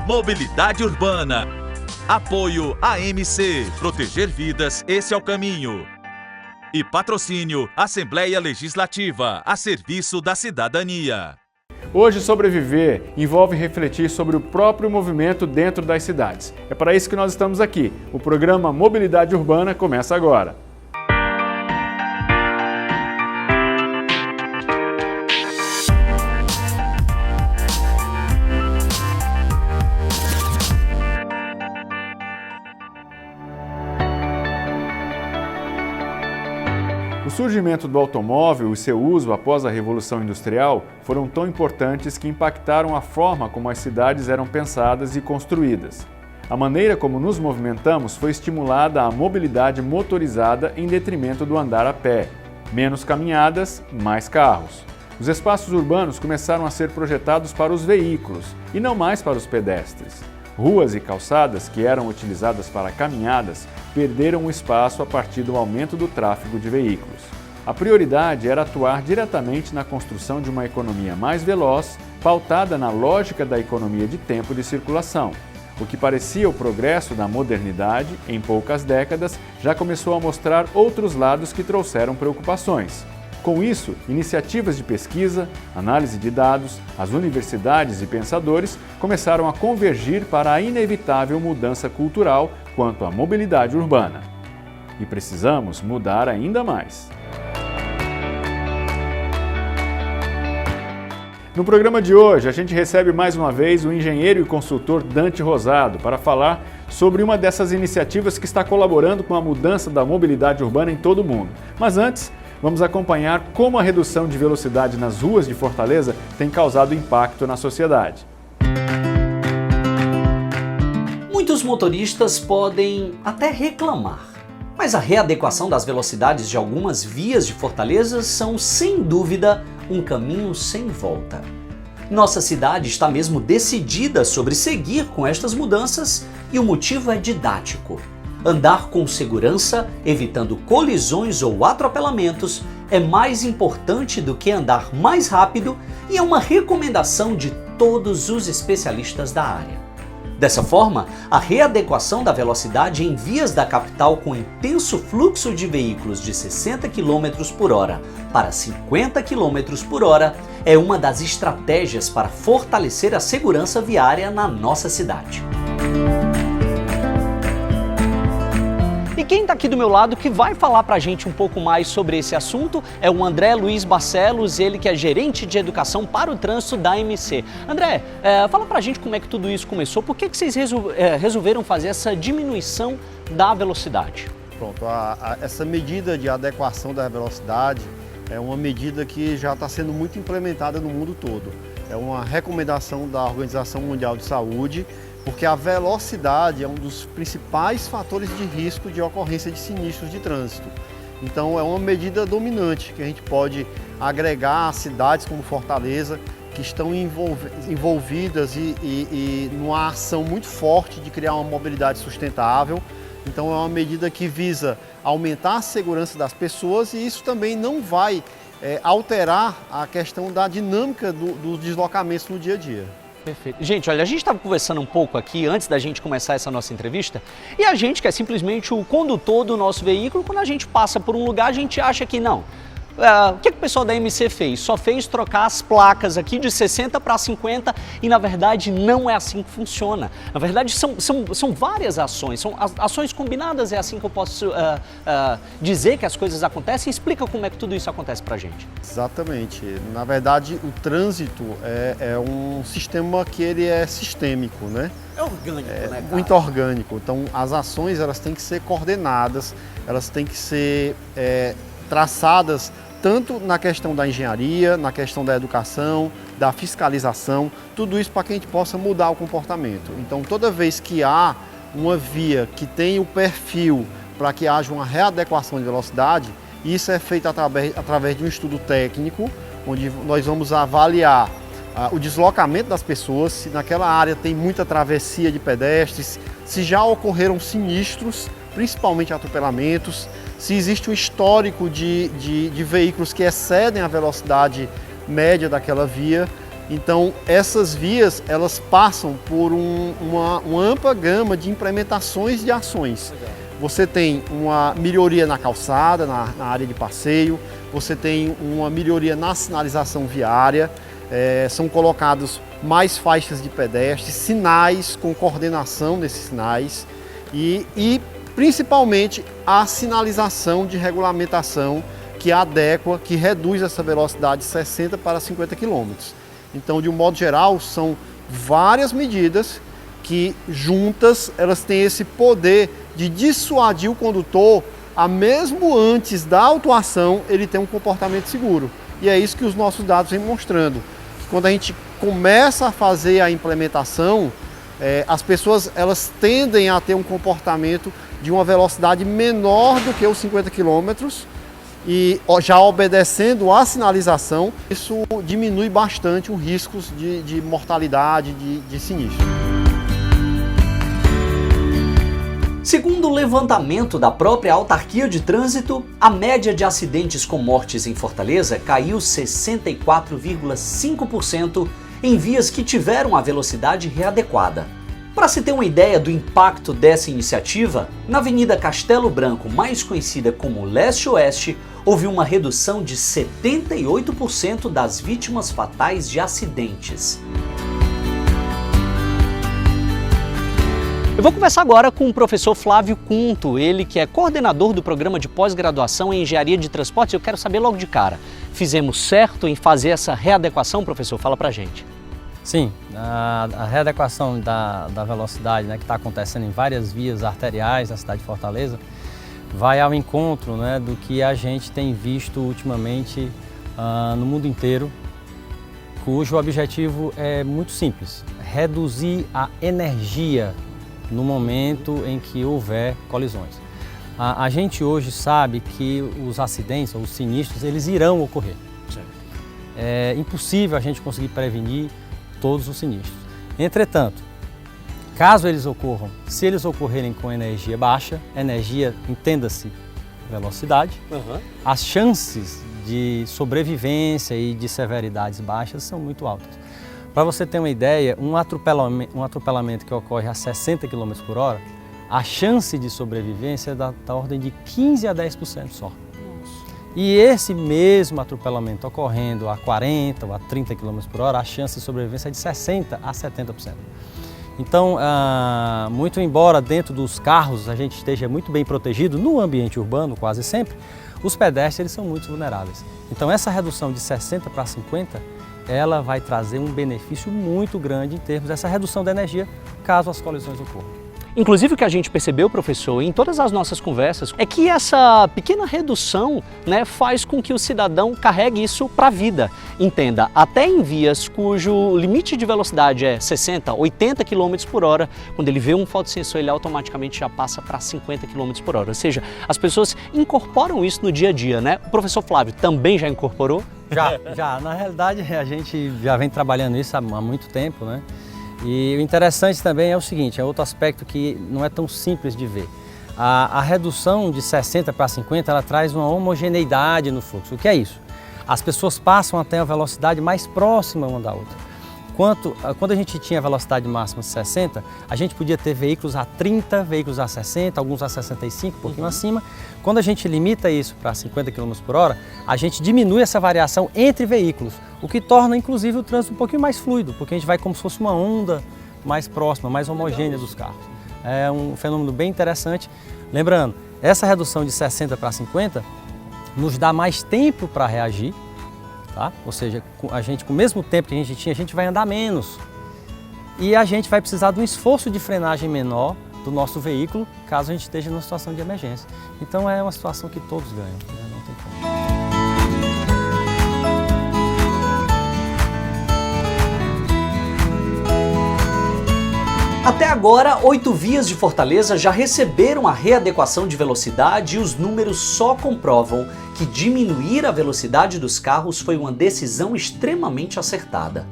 Mobilidade Urbana. Apoio AMC. Proteger vidas, esse é o caminho. E patrocínio Assembleia Legislativa, a serviço da cidadania. Hoje, sobreviver envolve refletir sobre o próprio movimento dentro das cidades. É para isso que nós estamos aqui. O programa Mobilidade Urbana começa agora. O surgimento do automóvel e seu uso após a Revolução Industrial foram tão importantes que impactaram a forma como as cidades eram pensadas e construídas. A maneira como nos movimentamos foi estimulada a mobilidade motorizada em detrimento do andar a pé. Menos caminhadas, mais carros. Os espaços urbanos começaram a ser projetados para os veículos e não mais para os pedestres. Ruas e calçadas que eram utilizadas para caminhadas perderam o espaço a partir do aumento do tráfego de veículos. A prioridade era atuar diretamente na construção de uma economia mais veloz, pautada na lógica da economia de tempo de circulação. O que parecia o progresso da modernidade, em poucas décadas, já começou a mostrar outros lados que trouxeram preocupações. Com isso, iniciativas de pesquisa, análise de dados, as universidades e pensadores começaram a convergir para a inevitável mudança cultural quanto à mobilidade urbana. E precisamos mudar ainda mais. No programa de hoje, a gente recebe mais uma vez o engenheiro e consultor Dante Rosado para falar sobre uma dessas iniciativas que está colaborando com a mudança da mobilidade urbana em todo o mundo. Mas antes, vamos acompanhar como a redução de velocidade nas ruas de Fortaleza tem causado impacto na sociedade. Muitos motoristas podem até reclamar, mas a readequação das velocidades de algumas vias de Fortaleza são, sem dúvida, um caminho sem volta. Nossa cidade está mesmo decidida sobre seguir com estas mudanças e o motivo é didático. Andar com segurança, evitando colisões ou atropelamentos, é mais importante do que andar mais rápido e é uma recomendação de todos os especialistas da área. Dessa forma, a readequação da velocidade em vias da capital com intenso fluxo de veículos de 60 km por hora para 50 km por hora é uma das estratégias para fortalecer a segurança viária na nossa cidade. E quem está aqui do meu lado que vai falar para a gente um pouco mais sobre esse assunto é o André Luiz Barcelos, ele que é gerente de educação para o trânsito da AMC. André, fala para a gente como é que tudo isso começou, por que vocês resolveram fazer essa diminuição da velocidade? Pronto, essa medida de adequação da velocidade é uma medida que já está sendo muito implementada no mundo todo. É uma recomendação da Organização Mundial de Saúde, porque a velocidade é um dos principais fatores de risco de ocorrência de sinistros de trânsito. Então é uma medida dominante que a gente pode agregar a cidades como Fortaleza, que estão envolvidas e numa ação muito forte de criar uma mobilidade sustentável. Então é uma medida que visa aumentar a segurança das pessoas e isso também não vai alterar a questão da dinâmica dos deslocamentos no dia a dia. Perfeito. Gente, olha, a gente estava conversando um pouco aqui antes da gente começar essa nossa entrevista e a gente que é simplesmente o condutor do nosso veículo, quando a gente passa por um lugar, a gente acha que não. O que o pessoal da AMC fez? Só fez trocar as placas aqui de 60 para 50 e na verdade não é assim que funciona. Na verdade são várias ações, são ações combinadas, é assim que eu posso dizer que as coisas acontecem. Explica como é que tudo isso acontece pra gente. Exatamente. Na verdade o trânsito é um sistema que ele é sistêmico, né? É orgânico, né, cara? Muito orgânico. Então as ações elas têm que ser coordenadas, elas têm que ser traçadas tanto na questão da engenharia, na questão da educação, da fiscalização, tudo isso para que a gente possa mudar o comportamento. Então, toda vez que há uma via que tem o perfil para que haja uma readequação de velocidade, isso é feito através de um estudo técnico, onde nós vamos avaliar o deslocamento das pessoas, se naquela área tem muita travessia de pedestres, se já ocorreram sinistros, principalmente atropelamentos, se existe um histórico de veículos que excedem a velocidade média daquela via Então, essas vias, elas passam por uma ampla gama de implementações de ações. Você tem uma melhoria na calçada, na área de passeio, você tem uma melhoria na sinalização viária, são colocados mais faixas de pedestres, sinais com coordenação desses sinais e principalmente a sinalização de regulamentação que adequa, que reduz essa velocidade de 60 para 50 km. Então, de um modo geral, são várias medidas que juntas elas têm esse poder de dissuadir o condutor a mesmo antes da autuação ele ter um comportamento seguro. E é isso que os nossos dados vêm mostrando. Quando a gente começa a fazer a implementação, as pessoas elas tendem a ter um comportamento de uma velocidade menor do que os 50 km e já obedecendo à sinalização, isso diminui bastante os riscos de mortalidade, de sinistro. Segundo o levantamento da própria autarquia de trânsito, a média de acidentes com mortes em Fortaleza caiu 64,5% em vias que tiveram a velocidade readequada. Para se ter uma ideia do impacto dessa iniciativa, na Avenida Castelo Branco, mais conhecida como Leste-Oeste, houve uma redução de 78% das vítimas fatais de acidentes. Eu vou conversar agora com o professor Flávio Cunto, ele que é coordenador do programa de pós-graduação em Engenharia de Transportes. Eu quero saber logo de cara, fizemos certo em fazer essa readequação, professor? Fala pra gente. Sim, a readequação da velocidade, né, que está acontecendo em várias vias arteriais da cidade de Fortaleza vai ao encontro, né, do que a gente tem visto ultimamente no mundo inteiro, cujo objetivo é muito simples: reduzir a energia no momento em que houver colisões. A gente hoje sabe que os acidentes, ou os sinistros, eles irão ocorrer. Certo. É impossível a gente conseguir prevenir todos os sinistros. Entretanto, caso eles ocorram, se eles ocorrerem com energia baixa, energia, entenda-se, velocidade, as chances de sobrevivência e de severidades baixas são muito altas. Para você ter uma ideia, um atropelamento que ocorre a 60 km por hora, a chance de sobrevivência é da ordem de 15 a 10% só. E esse mesmo atropelamento ocorrendo a 40 ou a 30 km por hora, a chance de sobrevivência é de 60 a 70%. Então, muito embora dentro dos carros a gente esteja muito bem protegido, no ambiente urbano quase sempre, os pedestres eles são muito vulneráveis. Então, essa redução de 60 para 50, ela vai trazer um benefício muito grande em termos dessa redução da energia, caso as colisões ocorram. Inclusive o que a gente percebeu, professor, em todas as nossas conversas, é que essa pequena redução, né, faz com que o cidadão carregue isso para a vida. Entenda, até em vias cujo limite de velocidade é 60, 80 km por hora, quando ele vê um fotossensor, ele automaticamente já passa para 50 km por hora. Ou seja, as pessoas incorporam isso no dia a dia, né? O professor Flávio também já incorporou? Já. Na realidade, a gente já vem trabalhando isso há muito tempo, né? E o interessante também é o seguinte, é outro aspecto que não é tão simples de ver. A redução de 60 para 50, ela traz uma homogeneidade no fluxo. O que é isso? As pessoas passam até a velocidade mais próxima uma da outra. Quando a gente tinha a velocidade máxima de 60, a gente podia ter veículos a 30, veículos a 60, alguns a 65, um pouquinho acima. Quando a gente limita isso para 50 km por hora, a gente diminui essa variação entre veículos, o que torna inclusive o trânsito um pouquinho mais fluido, porque a gente vai como se fosse uma onda mais próxima, mais homogênea dos carros. É um fenômeno bem interessante. Lembrando, essa redução de 60 para 50 nos dá mais tempo para reagir. Tá? Ou seja, a gente, com o mesmo tempo que a gente tinha, a gente vai andar menos. E a gente vai precisar de um esforço de frenagem menor do nosso veículo, caso a gente esteja numa situação de emergência. Então é uma situação que todos ganham, né? Não tem como. Até agora, 8 vias de Fortaleza já receberam a readequação de velocidade e os números só comprovam que diminuir a velocidade dos carros foi uma decisão extremamente acertada.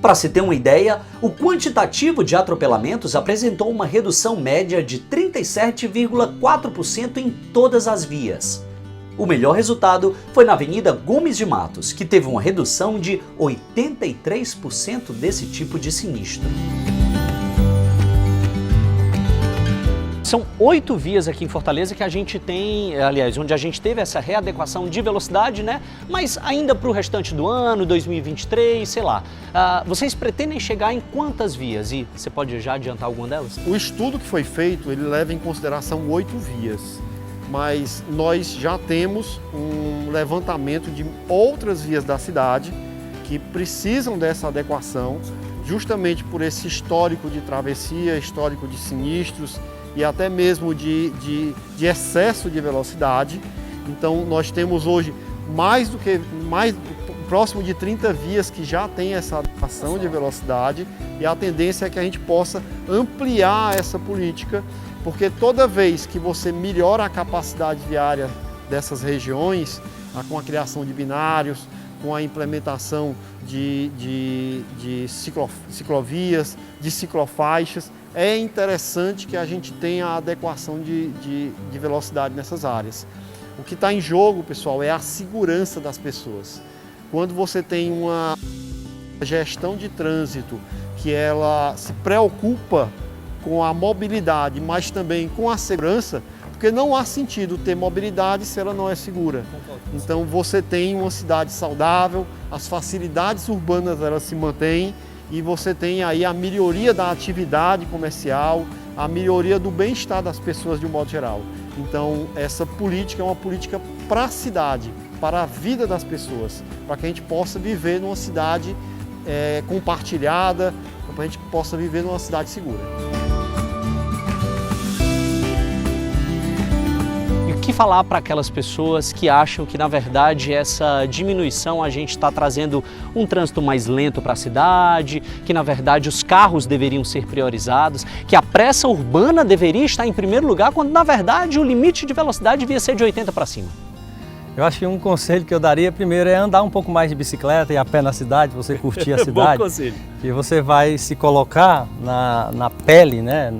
Para se ter uma ideia, o quantitativo de atropelamentos apresentou uma redução média de 37,4% em todas as vias. O melhor resultado foi na Avenida Gomes de Matos, que teve uma redução de 83% desse tipo de sinistro. São 8 vias aqui em Fortaleza que a gente tem, aliás, onde a gente teve essa readequação de velocidade, né? Mas ainda para o restante do ano, 2023, sei lá. Vocês pretendem chegar em quantas vias? E você pode já adiantar alguma delas? O estudo que foi feito, ele leva em consideração 8 vias, mas nós já temos um levantamento de outras vias da cidade que precisam dessa adequação, justamente por esse histórico de travessia, histórico de sinistros, e até mesmo de excesso de velocidade. Então nós temos hoje próximo de 30 vias que já tem essa adequação de velocidade, e a tendência é que a gente possa ampliar essa política, porque toda vez que você melhora a capacidade viária dessas regiões, com a criação de binários, com a implementação de ciclovias, de ciclofaixas, é interessante que a gente tenha a adequação de velocidade nessas áreas. O que está em jogo, pessoal, é a segurança das pessoas. Quando você tem uma gestão de trânsito que ela se preocupa com a mobilidade, mas também com a segurança, porque não há sentido ter mobilidade se ela não é segura. Então você tem uma cidade saudável, as facilidades urbanas elas se mantêm, e você tem aí a melhoria da atividade comercial, a melhoria do bem-estar das pessoas de um modo geral. Então essa política é uma política para a cidade, para a vida das pessoas, para que a gente possa viver numa cidade compartilhada, para que a gente possa viver numa cidade segura. O que falar para aquelas pessoas que acham que, na verdade, essa diminuição a gente está trazendo um trânsito mais lento para a cidade, que, na verdade, os carros deveriam ser priorizados, que a pressa urbana deveria estar em primeiro lugar, quando, na verdade, o limite de velocidade devia ser de 80 para cima? Eu acho que um conselho que eu daria primeiro é andar um pouco mais de bicicleta e a pé na cidade, você curtir a cidade. Bom conselho. E você vai se colocar na pele, né,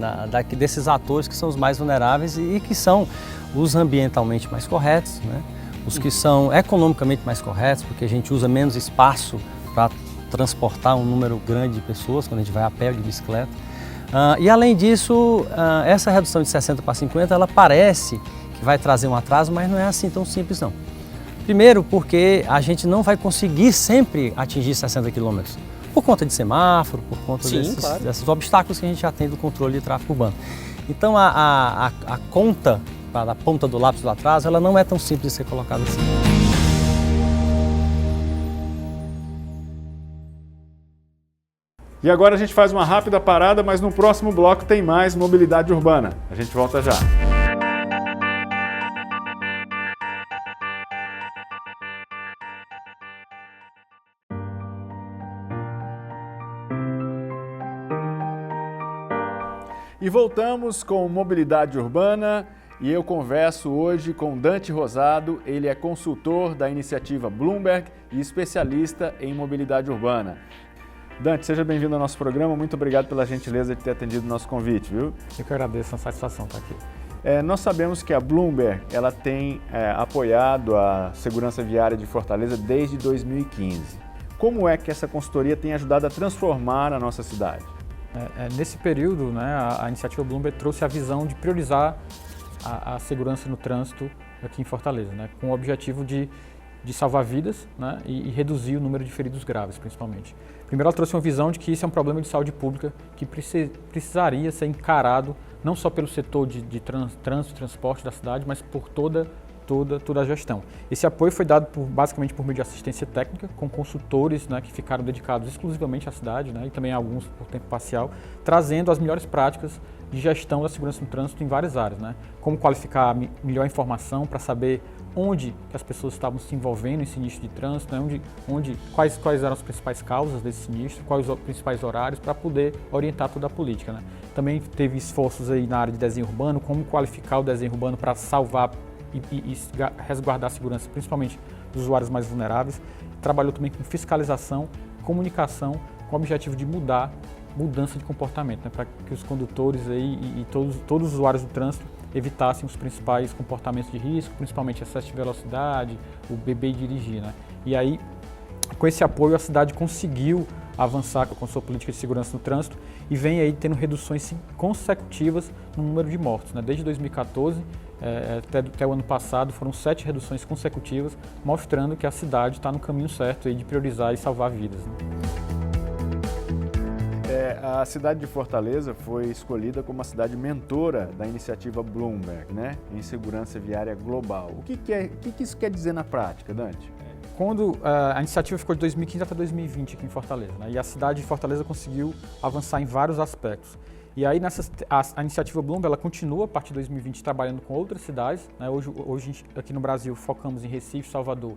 desses atores que são os mais vulneráveis e que são os ambientalmente mais corretos, né, os que são economicamente mais corretos, porque a gente usa menos espaço para transportar um número grande de pessoas quando a gente vai a pé ou de bicicleta. E além disso, essa redução de 60 para 50, ela parece que vai trazer um atraso, mas não é assim tão simples não. Primeiro porque a gente não vai conseguir sempre atingir 60 km, por conta de semáforo, por conta desses obstáculos que a gente já tem do controle de tráfego urbano. Então a conta da ponta do lápis do atraso, ela não é tão simples de ser colocada assim. E agora a gente faz uma rápida parada, mas no próximo bloco tem mais mobilidade urbana. A gente volta já. E voltamos com mobilidade urbana. E eu converso hoje com Dante Rosado, ele é consultor da iniciativa Bloomberg e especialista em mobilidade urbana. Dante, seja bem-vindo ao nosso programa, muito obrigado pela gentileza de ter atendido o nosso convite, viu? Eu que agradeço, é uma satisfação estar aqui. Nós sabemos que a Bloomberg ela tem apoiado a segurança viária de Fortaleza desde 2015. Como é que essa consultoria tem ajudado a transformar a nossa cidade? Nesse período, né, a iniciativa Bloomberg trouxe a visão de priorizar a segurança no trânsito aqui em Fortaleza, né, com o objetivo de salvar vidas, né, e reduzir o número de feridos graves, principalmente. Primeiro, ela trouxe uma visão de que isso é um problema de saúde pública que precisaria ser encarado não só pelo setor de trânsito e transporte da cidade, mas por toda a gestão. Esse apoio foi dado basicamente por meio de assistência técnica, com consultores, né, que ficaram dedicados exclusivamente à cidade, né, e também alguns por tempo parcial, trazendo as melhores práticas de gestão da segurança no trânsito em várias áreas, né? Como qualificar melhor a informação para saber onde que as pessoas estavam se envolvendo em sinistro de trânsito, né? Quais eram as principais causas desse sinistro, quais os principais horários, para poder orientar toda a política, né? Também teve esforços aí na área de desenho urbano, como qualificar o desenho urbano para salvar e resguardar a segurança, principalmente dos usuários mais vulneráveis. Trabalhou também com fiscalização, comunicação, com o objetivo de mudança de comportamento, né, para que os condutores aí e todos os usuários do trânsito evitassem os principais comportamentos de risco, principalmente excesso de velocidade, o beber e dirigir, né? E aí, com esse apoio, a cidade conseguiu avançar com sua política de segurança no trânsito e vem aí tendo reduções consecutivas no número de mortos, né? Desde 2014 até o ano passado foram 7 reduções consecutivas, mostrando que a cidade está no caminho certo aí de priorizar e salvar vidas, né? A cidade de Fortaleza foi escolhida como a cidade mentora da iniciativa Bloomberg, né, em segurança viária global. O que isso quer dizer na prática, Dante? Quando a iniciativa ficou de 2015 até 2020 aqui em Fortaleza, né, e a cidade de Fortaleza conseguiu avançar em vários aspectos. E aí a iniciativa Bloomberg ela continua a partir de 2020 trabalhando com outras cidades, né? Hoje aqui no Brasil focamos em Recife, Salvador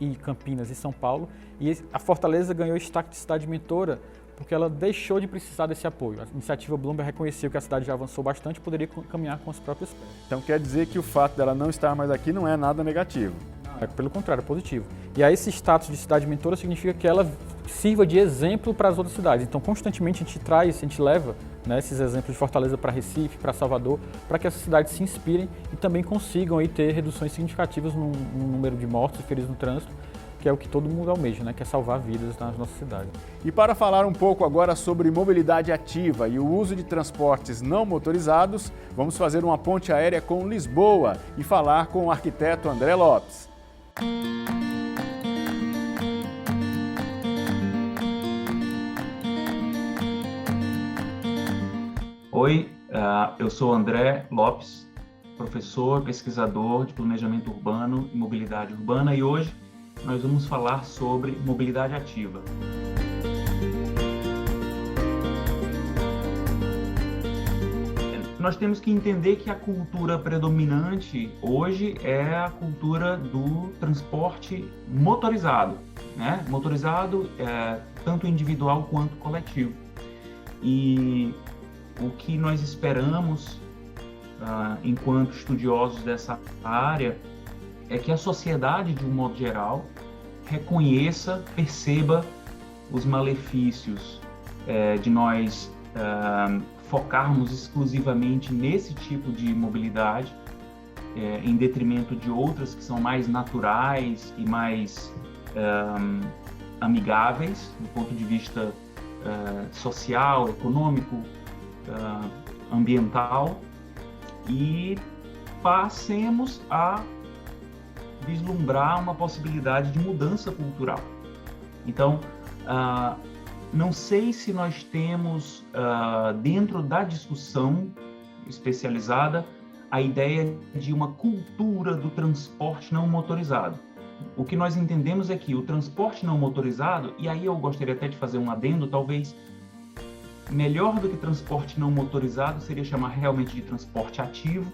e Campinas e São Paulo, e a Fortaleza ganhou destaque de cidade mentora porque ela deixou de precisar desse apoio. A iniciativa Bloomberg reconheceu que a cidade já avançou bastante e poderia caminhar com as próprias pernas. Então quer dizer que o fato dela não estar mais aqui não é nada negativo? Pelo contrário, é positivo. E aí esse status de cidade mentora significa que ela sirva de exemplo para as outras cidades. Então constantemente a gente leva, né, esses exemplos de Fortaleza para Recife, para Salvador, para que essas cidades se inspirem e também consigam aí ter reduções significativas no número de mortos e feridos no trânsito, que é o que todo mundo almeja, né? Que é salvar vidas nas nossas cidades. E para falar um pouco agora sobre mobilidade ativa e o uso de transportes não motorizados, vamos fazer uma ponte aérea com Lisboa e falar com o arquiteto André Lopes. Oi, eu sou André Lopes, professor, pesquisador de planejamento urbano e mobilidade urbana, e hoje nós vamos falar sobre mobilidade ativa. Nós temos que entender que a cultura predominante hoje é a cultura do transporte motorizado, né? Motorizado tanto individual quanto coletivo. E o que nós esperamos, enquanto estudiosos dessa área, é que a sociedade, de um modo geral, reconheça, perceba os malefícios de nós focarmos exclusivamente nesse tipo de mobilidade, em detrimento de outras que são mais naturais e mais amigáveis do ponto de vista social, econômico, ambiental, e passemos a vislumbrar uma possibilidade de mudança cultural. Então, não sei se nós temos dentro da discussão especializada a ideia de uma cultura do transporte não motorizado. O que nós entendemos é que o transporte não motorizado, e aí eu gostaria até de fazer um adendo, talvez melhor do que transporte não motorizado seria chamar realmente de transporte ativo,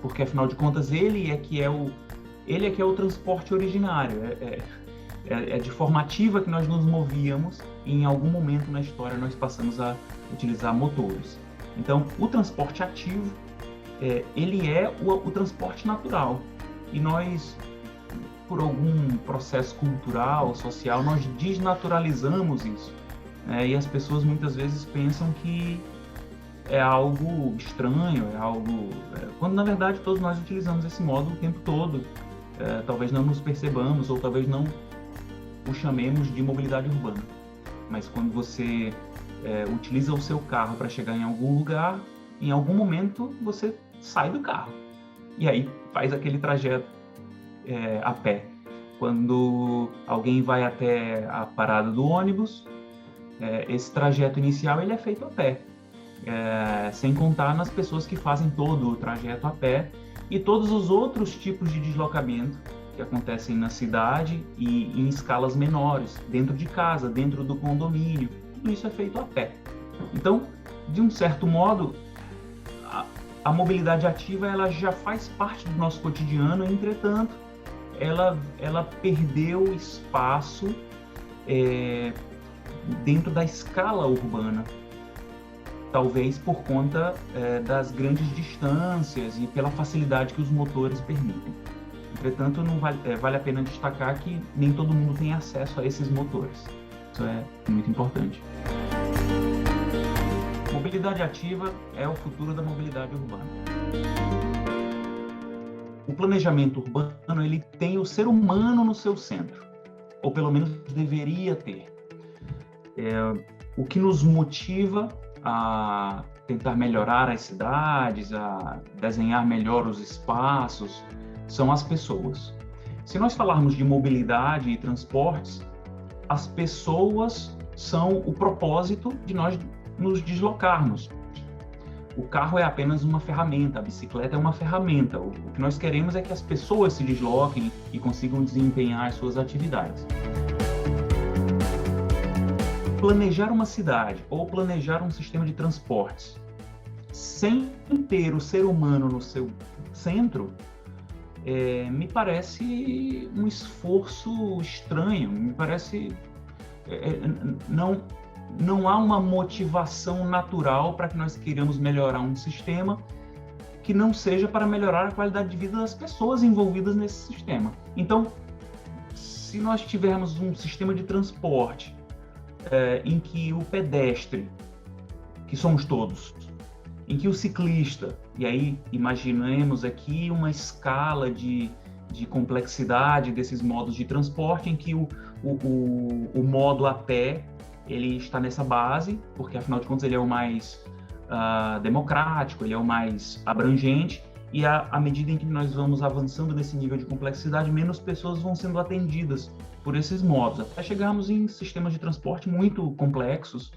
porque afinal de contas ele é que é o transporte originário, é de forma ativa que nós nos movíamos, e em algum momento na história nós passamos a utilizar motores. Então o transporte ativo ele é o transporte natural, e nós, por algum processo cultural, social, nós desnaturalizamos isso, e as pessoas muitas vezes pensam que é algo estranho, é algo... quando na verdade todos nós utilizamos esse modo o tempo todo. Talvez não nos percebamos, ou talvez não o chamemos de mobilidade urbana. Mas quando você utiliza o seu carro para chegar em algum lugar, em algum momento você sai do carro e aí faz aquele trajeto a pé. Quando alguém vai até a parada do ônibus, esse trajeto inicial ele é feito a pé. Sem contar nas pessoas que fazem todo o trajeto a pé e todos os outros tipos de deslocamento que acontecem na cidade e em escalas menores, dentro de casa, dentro do condomínio, tudo isso é feito a pé. Então, de um certo modo, a mobilidade ativa ela já faz parte do nosso cotidiano, entretanto, ela perdeu espaço dentro da escala urbana, talvez por conta das grandes distâncias e pela facilidade que os motores permitem. Entretanto, não vale a pena destacar que nem todo mundo tem acesso a esses motores. Isso é muito importante. mobilidade ativa é o futuro da mobilidade urbana. O planejamento urbano, ele tem o ser humano no seu centro, ou pelo menos deveria ter. O que nos motiva a tentar melhorar as cidades, a desenhar melhor os espaços, são as pessoas. Se nós falarmos de mobilidade e transportes, as pessoas são o propósito de nós nos deslocarmos. O carro é apenas uma ferramenta, a bicicleta é uma ferramenta. O que nós queremos é que as pessoas se desloquem e consigam desempenhar as suas atividades. Planejar uma cidade ou planejar um sistema de transportes sem ter o ser humano no seu centro, me parece um esforço estranho, me parece... Não há uma motivação natural para que nós queiramos melhorar um sistema que não seja para melhorar a qualidade de vida das pessoas envolvidas nesse sistema. Então, se nós tivermos um sistema de transporte em que o pedestre, que somos todos, em que o ciclista, e aí imaginemos aqui uma escala de complexidade desses modos de transporte, em que o modo a pé, ele está nessa base, porque afinal de contas ele é o mais democrático, ele é o mais abrangente, e à medida em que nós vamos avançando nesse nível de complexidade, menos pessoas vão sendo atendidas por esses modos, até chegarmos em sistemas de transporte muito complexos,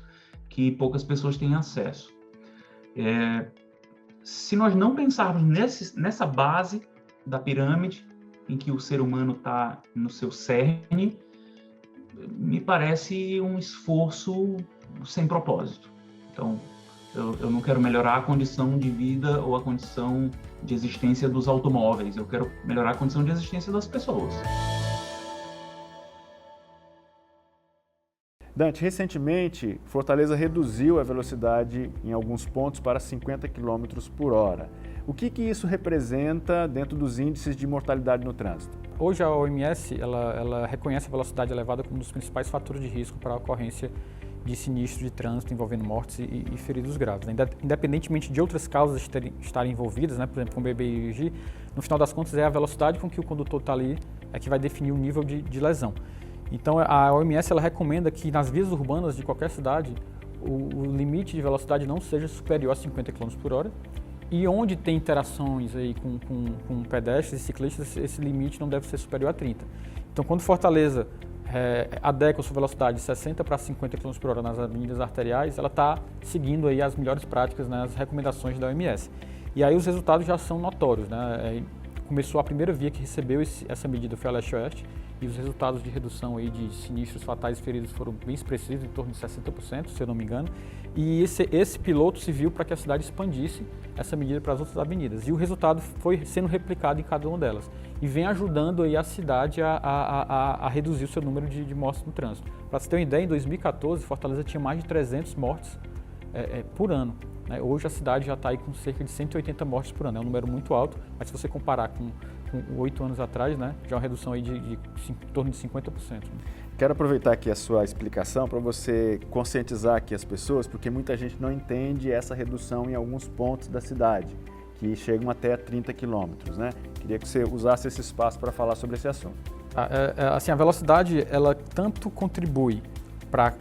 que poucas pessoas têm acesso. Se nós não pensarmos nessa base da pirâmide, em que o ser humano está no seu cerne, me parece um esforço sem propósito. Então, eu não quero melhorar a condição de vida ou a condição de existência dos automóveis, eu quero melhorar a condição de existência das pessoas. Dante, recentemente, Fortaleza reduziu a velocidade em alguns pontos para 50 km por hora. O que isso representa dentro dos índices de mortalidade no trânsito? Hoje a OMS ela reconhece a velocidade elevada como um dos principais fatores de risco para a ocorrência de sinistros de trânsito envolvendo mortes e feridos graves. Independentemente de outras causas estarem envolvidas, né, por exemplo, com bebê e dirigir, no final das contas é a velocidade com que o condutor está ali que vai definir o nível de lesão. Então a OMS ela recomenda que nas vias urbanas de qualquer cidade o limite de velocidade não seja superior a 50 km por hora. E onde tem interações aí com pedestres e ciclistas, esse limite não deve ser superior a 30. Então, quando Fortaleza adequa a sua velocidade de 60 para 50 km por hora nas avenidas arteriais, ela está seguindo aí as melhores práticas, né, as recomendações da OMS. E aí os resultados já são notórios, né? Começou a primeira via que recebeu essa medida foi a Leste-Oeste, e os resultados de redução aí de sinistros fatais e feridos foram bem expressivos, em torno de 60%, se eu não me engano. E esse piloto se viu para que a cidade expandisse essa medida para as outras avenidas. E o resultado foi sendo replicado em cada uma delas. E vem ajudando aí a cidade a reduzir o seu número de mortes no trânsito. Para você ter uma ideia, em 2014, Fortaleza tinha mais de 300 mortes por ano. Hoje a cidade já está aí com cerca de 180 mortes por ano. É um número muito alto, mas se você comparar com 8 anos atrás, né, já é uma redução aí de em torno de 50%. Né? Quero aproveitar aqui a sua explicação para você conscientizar aqui as pessoas, porque muita gente não entende essa redução em alguns pontos da cidade, que chegam até 30 quilômetros, né? Queria que você usasse esse espaço para falar sobre esse assunto. Assim, a velocidade, ela tanto contribui para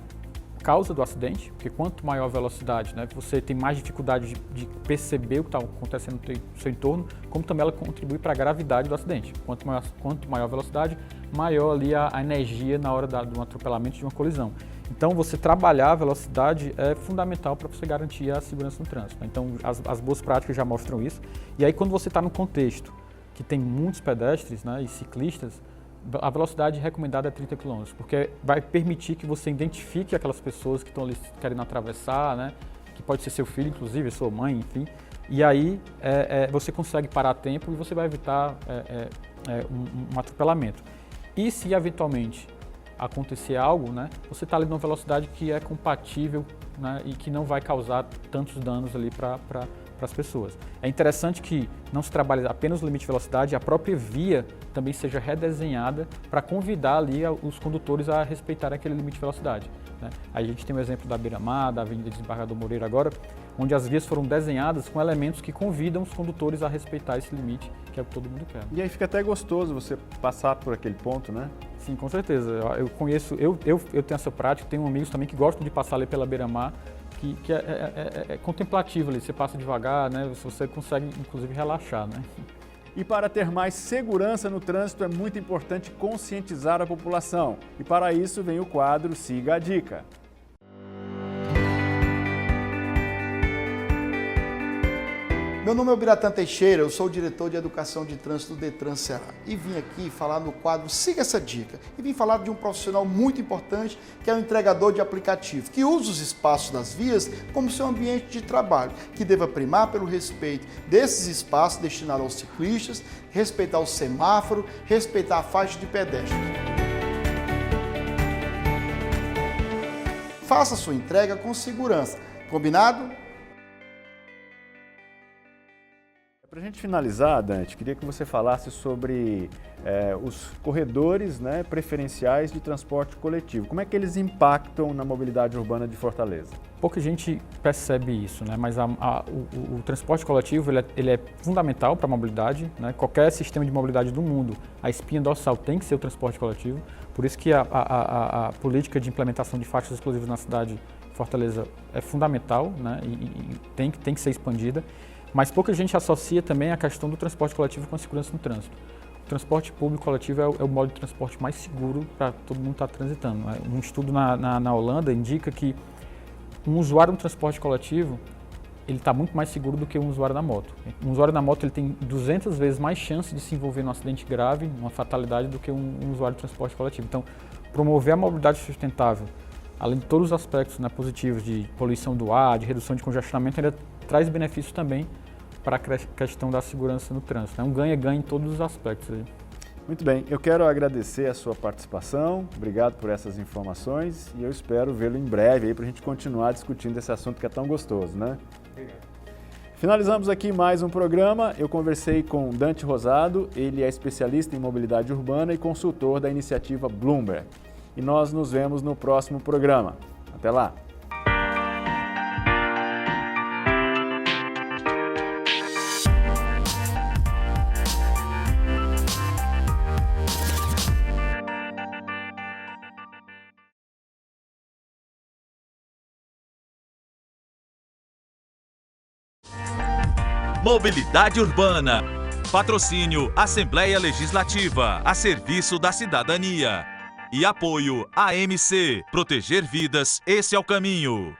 causa do acidente, porque quanto maior a velocidade, né, você tem mais dificuldade de perceber o que está acontecendo no seu entorno, como também ela contribui para a gravidade do acidente. Quanto maior a velocidade, maior ali a energia na hora de um atropelamento, de uma colisão. Então, você trabalhar a velocidade é fundamental para você garantir a segurança no trânsito. Então, as boas práticas já mostram isso. E aí, quando você está no contexto que tem muitos pedestres, né, e ciclistas, a velocidade recomendada é 30 km, porque vai permitir que você identifique aquelas pessoas que estão ali querendo atravessar, né? Que pode ser seu filho, inclusive, sua mãe, enfim. E aí você consegue parar a tempo e você vai evitar um atropelamento. E se eventualmente acontecer algo, né? Você está ali numa velocidade que é compatível, né, e que não vai causar tantos danos ali para as pessoas. É interessante que não se trabalhe apenas o limite de velocidade, a própria via também seja redesenhada para convidar ali os condutores a respeitarem aquele limite de velocidade. né? Aí a gente tem o exemplo da Beira-Mar, da Avenida Desembargador Moreira agora, onde as vias foram desenhadas com elementos que convidam os condutores a respeitar esse limite, que é o que todo mundo quer. E aí fica até gostoso você passar por aquele ponto, né? Sim, com certeza. Eu conheço, eu tenho essa prática, tenho amigos também que gostam de passar ali pela Beira-Mar, que é contemplativo ali, você passa devagar, né? Você consegue inclusive relaxar, né? E para ter mais segurança no trânsito é muito importante conscientizar a população. E para isso vem o quadro Siga a Dica. Meu nome é Biratã Teixeira, eu sou o diretor de Educação de Trânsito do Detran Ceará e vim aqui falar no quadro Siga essa Dica e vim falar de um profissional muito importante que é o entregador de aplicativo, que usa os espaços das vias como seu ambiente de trabalho, que deva primar pelo respeito desses espaços destinados aos ciclistas, respeitar o semáforo, respeitar a faixa de pedestre. Faça sua entrega com segurança, combinado? Para a gente finalizar, Dante, queria que você falasse sobre os corredores, né, preferenciais de transporte coletivo. Como é que eles impactam na mobilidade urbana de Fortaleza? Pouca gente percebe isso, né? Mas o transporte coletivo ele é fundamental para a mobilidade, né? Qualquer sistema de mobilidade do mundo, a espinha dorsal tem que ser o transporte coletivo. Por isso que a política de implementação de faixas exclusivas na cidade de Fortaleza é fundamental, né? E tem que ser expandida. Mas pouca gente associa também a questão do transporte coletivo com a segurança no trânsito. O transporte público coletivo é o modo de transporte mais seguro para todo mundo estar transitando. Um estudo na Holanda indica que um usuário no transporte coletivo ele está muito mais seguro do que um usuário da moto. Um usuário da moto ele tem 200 vezes mais chance de se envolver num acidente grave, numa fatalidade, do que um usuário de transporte coletivo. Então, promover a mobilidade sustentável, além de todos os aspectos, né, positivos de poluição do ar, de redução de congestionamento, ainda traz benefícios também para a questão da segurança no trânsito. É um ganha-ganha em todos os aspectos. Muito bem, eu quero agradecer a sua participação, obrigado por essas informações e eu espero vê-lo em breve para a gente continuar discutindo esse assunto que é tão gostoso, né? Obrigado. Finalizamos aqui mais um programa. Eu conversei com Dante Rosado, ele é especialista em mobilidade urbana e consultor da iniciativa Bloomberg. E nós nos vemos no próximo programa. Até lá! Mobilidade Urbana. Patrocínio Assembleia Legislativa, a serviço da cidadania. E apoio AMC. Proteger vidas, esse é o caminho.